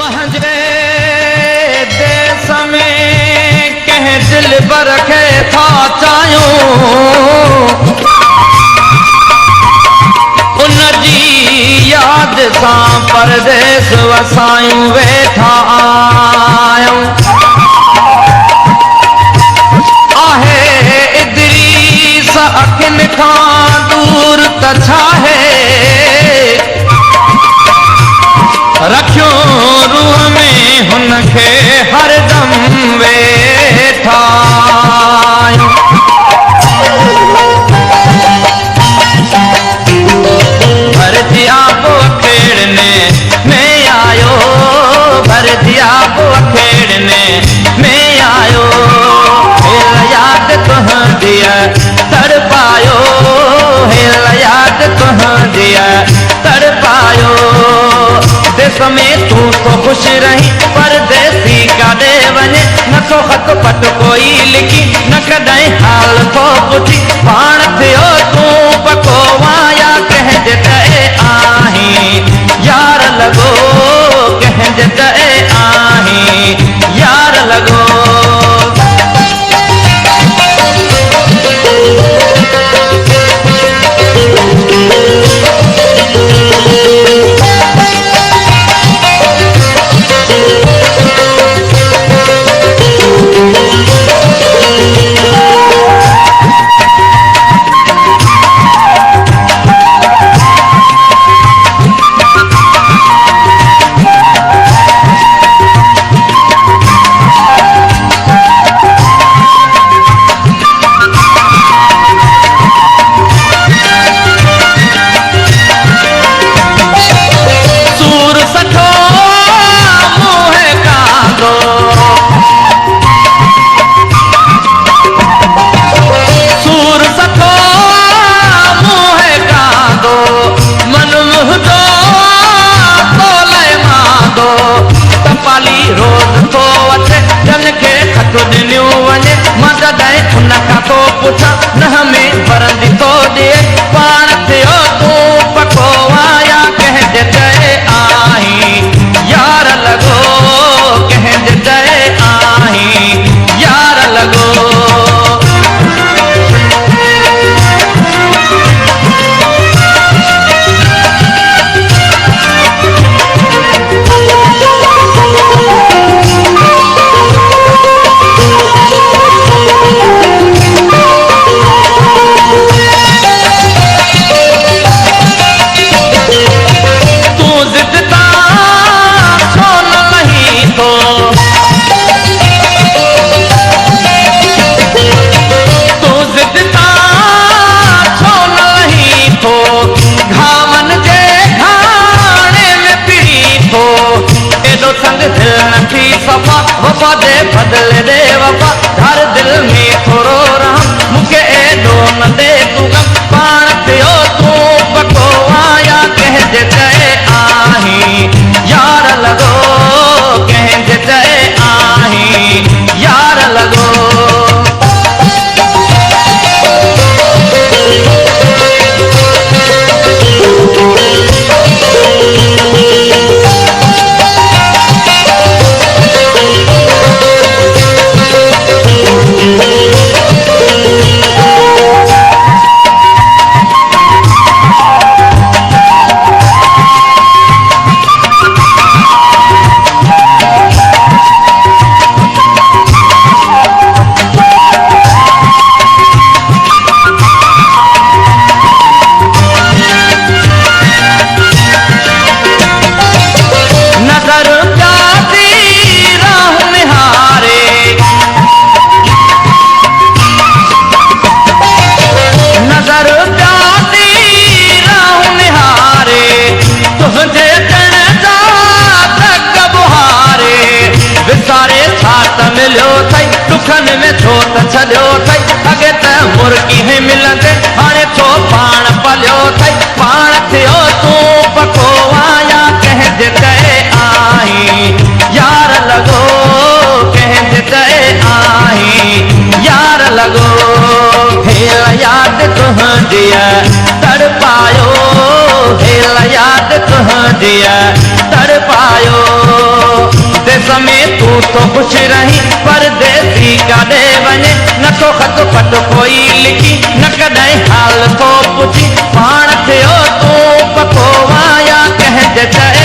तहजे देश में कह दिल बर खे था चाहियूं उन जी याद सां परदेस वसायूं वेठा आयूं आहे इदरीस अखियुनि खां दूर त छा है रखियो रूह में हुनखे हरदम वेठा भर दिया वो खेड़ने में आयो भर दिया वो खेड़ने में आयो हिल याद तुहंदिया तड़पायो हिल याद तुहंदिया तड़पायो देश में तू तो खुश रही परदेसी काॾे वञे नथो ख़त पट कोई लिखी न कॾहिं हाल थो पुछी पाण थियो तूं पको वाया कंहिंजे तए आहीं यार लॻो कंहिंजे तए आहीं यार लॻो रोज तो अचे जन के खत ॾिनियूं वञे मदद उन खां तो पुछां न में भरंदी तो ॾिए पाण थियो तूं पको आया कंहिंजे तए आहीं यार लॻो कंहिंजे तए आहीं यार लॻो वफा दे बदले दे वफा हर दिल में थोरो रहम मूंखे एॾो न दे तूं गम पाण थियो तूं पको आया कंहिंजे तए आहीं यार लॻो कंहिंजे तए आहीं यार लॻो में छो त छॾियो अथई अॻे त मुर्गी ही मिलंदे हाणे छो पाण पलियो अथई पाण थियो तूं पको आया कंहिंजे तए आहीं यार लॻो कंहिंजे तए आहीं यार लॻो हेल याद तुंहिंजी तड़पायो हेल याद तुंहिंजी तड़पायो देश में तू तो खुश रही परदेसी काॾे वञे नथो खत पट कोई लिखी न कॾहिं हाल थो पुछी पाण थियो तूं पको आया कंहिंजे चए